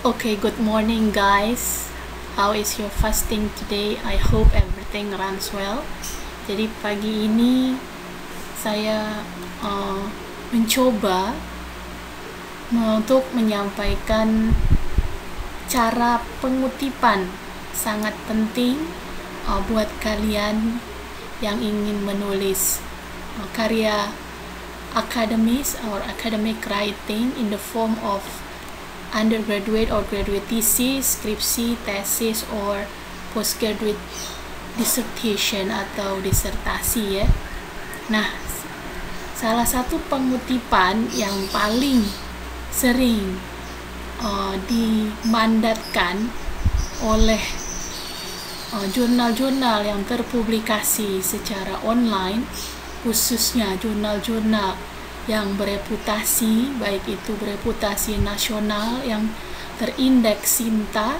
Okay, good morning guys. How is your fasting today? I hope everything runs well. Jadi pagi ini saya mencoba untuk menyampaikan cara pengutipan sangat penting buat kalian yang ingin menulis karya akademis or academic writing in the form of undergraduate or graduate thesis, skripsi, tesis, or postgraduate dissertation atau disertasi ya. Nah, salah satu pengutipan yang paling sering dimandatkan oleh jurnal-jurnal yang terpublikasi secara online, khususnya jurnal-jurnal yang bereputasi, baik itu bereputasi nasional yang terindeks Sinta,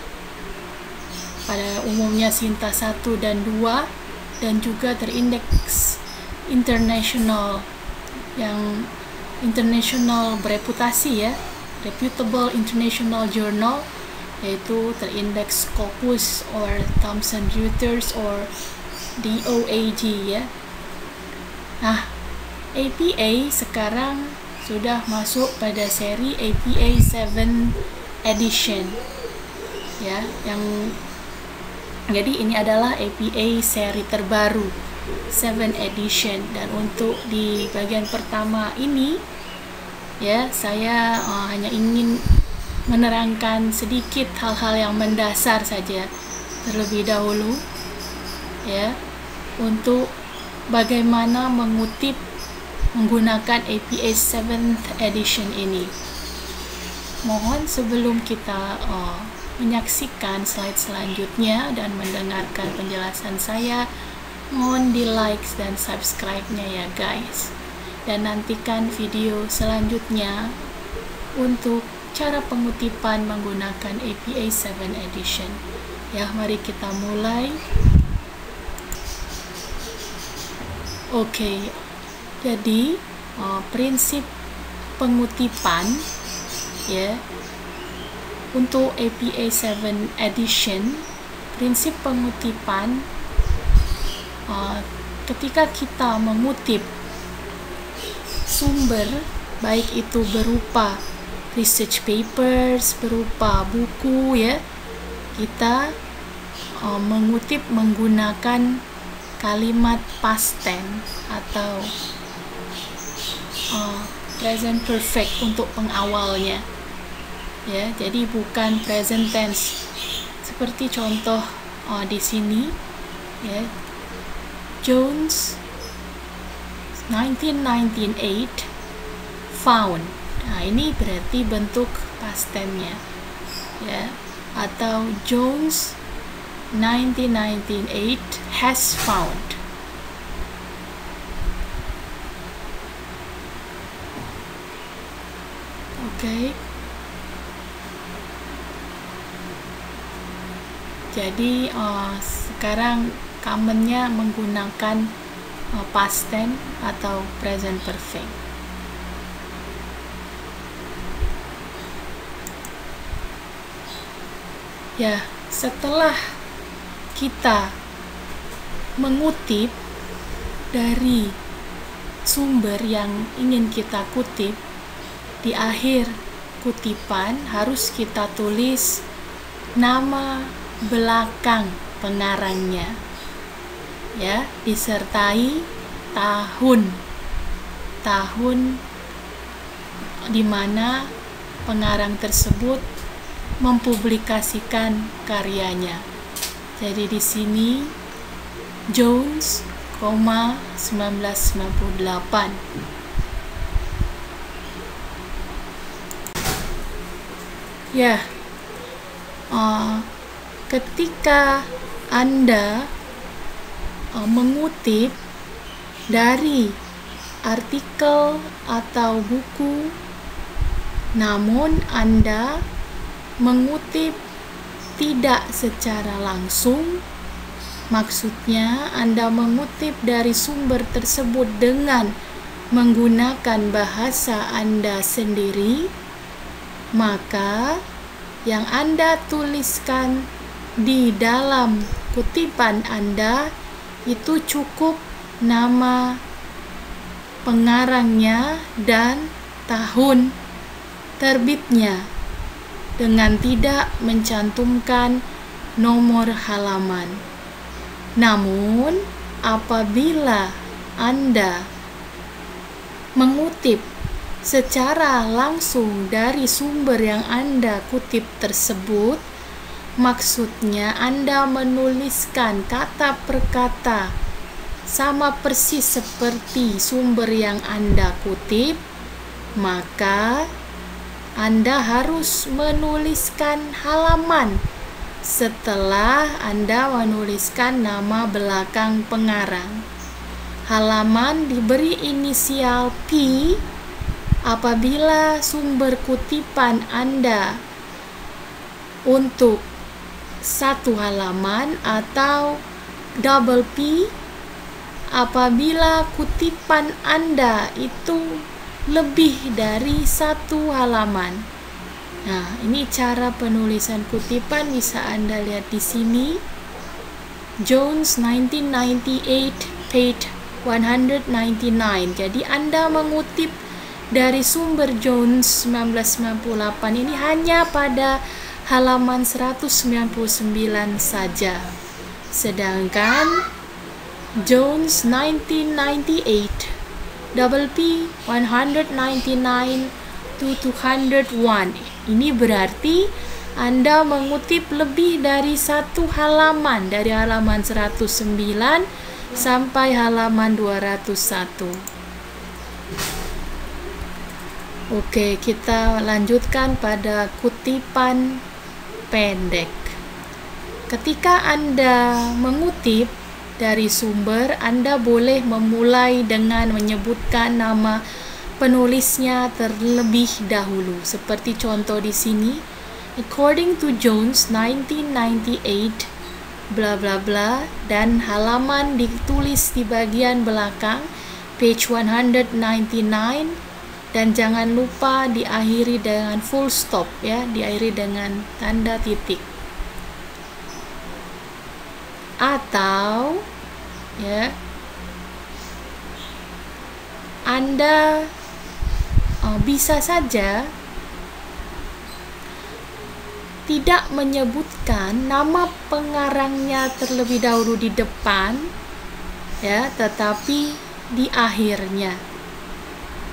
pada umumnya Sinta 1 dan 2, dan juga terindeks international, yang international bereputasi ya, reputable international journal, yaitu terindeks Scopus or Thomson Reuters or DOAJ ya. Nah, APA sekarang sudah masuk pada seri APA 7 edition ya, yang jadi ini adalah APA seri terbaru 7 edition. Dan untuk di bagian pertama ini ya, saya hanya ingin menerangkan sedikit hal-hal yang mendasar saja terlebih dahulu ya, untuk bagaimana mengutip menggunakan APA 7th edition ini. Mohon sebelum kita menyaksikan slide selanjutnya dan mendengarkan penjelasan saya, mohon di like dan subscribe-nya ya guys. Dan nantikan video selanjutnya untuk cara pengutipan menggunakan APA 7 edition. Ya, mari kita mulai. Oke. Jadi prinsip pengutipan ya untuk APA 7 edition, prinsip pengutipan ketika kita mengutip sumber, baik itu berupa research papers, berupa buku ya, kita mengutip menggunakan kalimat past tense atau present perfect untuk pengawalnya ya, jadi bukan present tense seperti contoh di sini ya, Jones 1998 found. Nah, ini berarti bentuk past tense-nya ya, atau Jones 1998 has found. Oke. Jadi sekarang commonnya menggunakan past tense atau present perfect. Ya, setelah kita mengutip dari sumber yang ingin kita kutip, di akhir kutipan harus kita tulis nama belakang pengarangnya ya, disertai tahun di mana pengarang tersebut mempublikasikan karyanya. Jadi di sini Jones, 1998. Ya, ketika Anda mengutip dari artikel atau buku, namun Anda mengutip tidak secara langsung, maksudnya Anda mengutip dari sumber tersebut dengan menggunakan bahasa Anda sendiri, maka yang Anda tuliskan di dalam kutipan Anda itu cukup nama pengarangnya dan tahun terbitnya, dengan tidak mencantumkan nomor halaman. Namun, apabila Anda mengutip secara langsung dari sumber yang Anda kutip tersebut, maksudnya Anda menuliskan kata per kata sama persis seperti sumber yang Anda kutip, maka Anda harus menuliskan halaman setelah Anda menuliskan nama belakang pengarang. Halaman diberi inisial P apabila sumber kutipan Anda untuk satu halaman, atau double P apabila kutipan Anda itu lebih dari satu halaman. Nah, ini cara penulisan kutipan, bisa Anda lihat di sini. Jones 1998 page 199. Jadi Anda mengutip dari sumber Jones 1998 ini hanya pada halaman 199 saja. Sedangkan Jones 1998 double P 199 to 201, ini berarti Anda mengutip lebih dari satu halaman, dari halaman 109 sampai halaman 201. Oke, kita lanjutkan pada kutipan pendek. Ketika Anda mengutip dari sumber, Anda boleh memulai dengan menyebutkan nama penulisnya terlebih dahulu. Seperti contoh di sini, according to Jones 1998 bla bla bla, dan halaman ditulis di bagian belakang page 199, dan jangan lupa diakhiri dengan full stop ya, diakhiri dengan tanda titik. Atau ya, Anda bisa saja tidak menyebutkan nama pengarangnya terlebih dahulu di depan ya, tetapi di akhirnya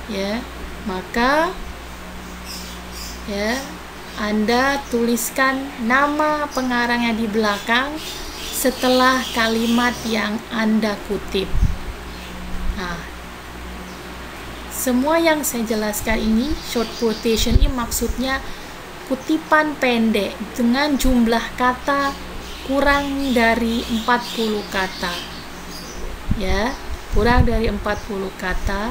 ya. Maka ya, Anda tuliskan nama pengarangnya di belakang setelah kalimat yang Anda kutip. Nah, semua yang saya jelaskan ini, short quotation ini maksudnya kutipan pendek dengan jumlah kata kurang dari 40 kata. Ya, kurang dari 40 kata,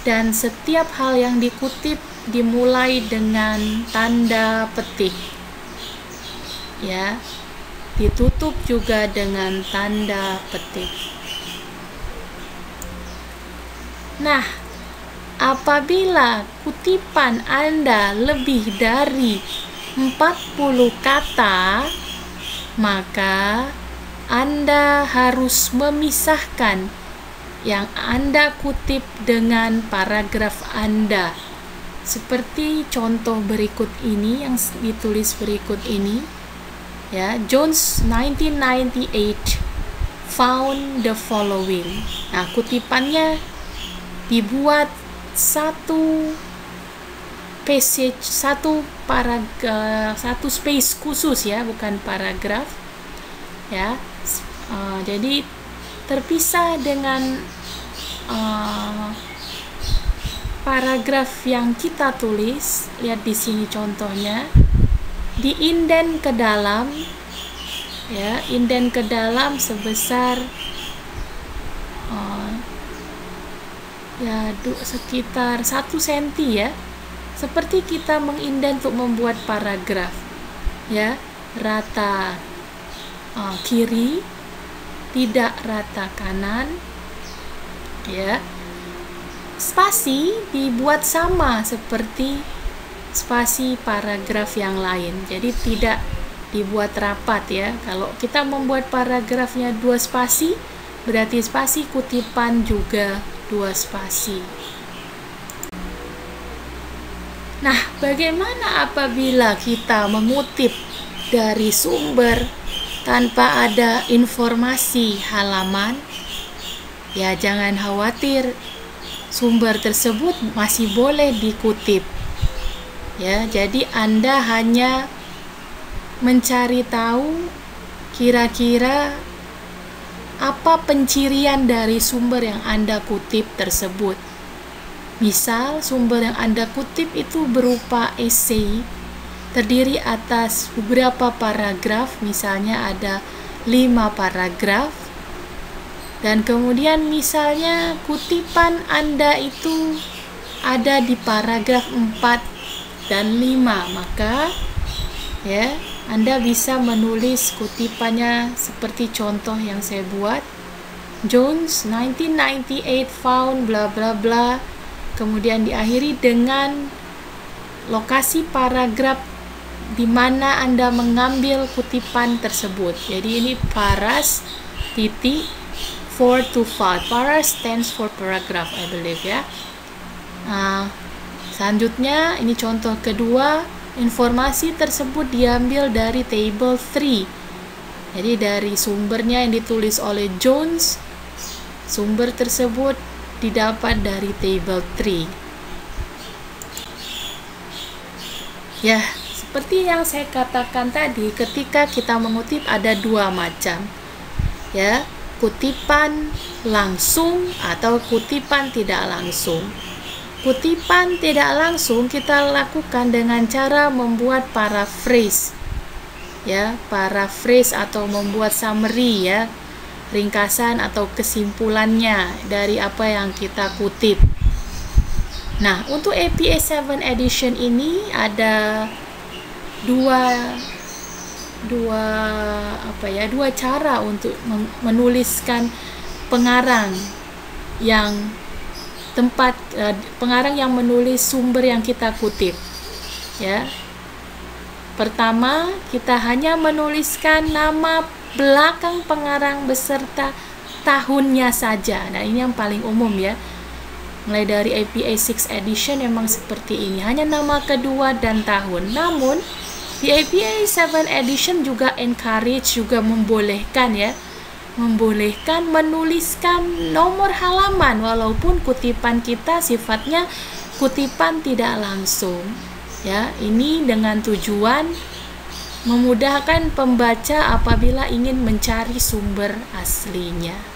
dan setiap hal yang dikutip dimulai dengan tanda petik. Ya, ditutup juga dengan tanda petik. Nah, apabila kutipan Anda lebih dari 40 kata, maka Anda harus memisahkan yang Anda kutip dengan paragraf Anda. Seperti contoh berikut ini yang ditulis berikut ini. Ya, Jones 1998 found the following. Nah, kutipannya dibuat satu passage, satu space khusus ya, bukan paragraf ya. Jadi terpisah dengan paragraf yang kita tulis. Lihat di sini contohnya, diinden ke dalam ya, inden ke dalam sebesar sekitar 1 cm ya, seperti kita menginden untuk membuat paragraf ya. Rata kiri, tidak rata kanan ya. Spasi dibuat sama seperti spasi paragraf yang lain. Jadi tidak dibuat rapat ya. Kalau kita membuat paragrafnya 2 spasi, berarti spasi kutipan juga 2 spasi. Nah, bagaimana apabila kita mengutip dari sumber tanpa ada informasi halaman? Ya, jangan khawatir, sumber tersebut masih boleh dikutip. Ya, jadi Anda hanya mencari tahu kira-kira apa pencirian dari sumber yang Anda kutip tersebut. Misal, sumber yang Anda kutip itu berupa esai, terdiri atas beberapa paragraf, misalnya ada 5 paragraf, dan kemudian misalnya kutipan Anda itu ada di paragraf 4 dan 5, maka ya Anda bisa menulis kutipannya seperti contoh yang saya buat. Jones 1998 found bla bla bla, kemudian diakhiri dengan lokasi paragraf di mana Anda mengambil kutipan tersebut. Jadi ini paras titik 4 to 5. Paras stands for paragraph, I believe ya. Selanjutnya ini contoh kedua, informasi tersebut diambil dari table 3. Jadi dari sumbernya yang ditulis oleh Jones, sumber tersebut didapat dari table 3. Ya, seperti yang saya katakan tadi, ketika kita mengutip ada 2 macam. Ya, kutipan langsung atau kutipan tidak langsung. Kutipan tidak langsung kita lakukan dengan cara membuat paraphrase. Ya, paraphrase atau membuat summary ya, ringkasan atau kesimpulannya dari apa yang kita kutip. Nah, untuk APA 7 edition ini ada dua cara untuk menuliskan pengarang yang pengarang yang menulis sumber yang kita kutip. Ya. Pertama, kita hanya menuliskan nama belakang pengarang beserta tahunnya saja. Nah, ini yang paling umum ya. Mulai dari APA 6 edition memang seperti ini, hanya nama kedua dan tahun. Namun di APA 7 edition juga encourage, juga membolehkan ya, membolehkan menuliskan nomor halaman walaupun kutipan kita sifatnya kutipan tidak langsung. Ya, ini dengan tujuan memudahkan pembaca apabila ingin mencari sumber aslinya.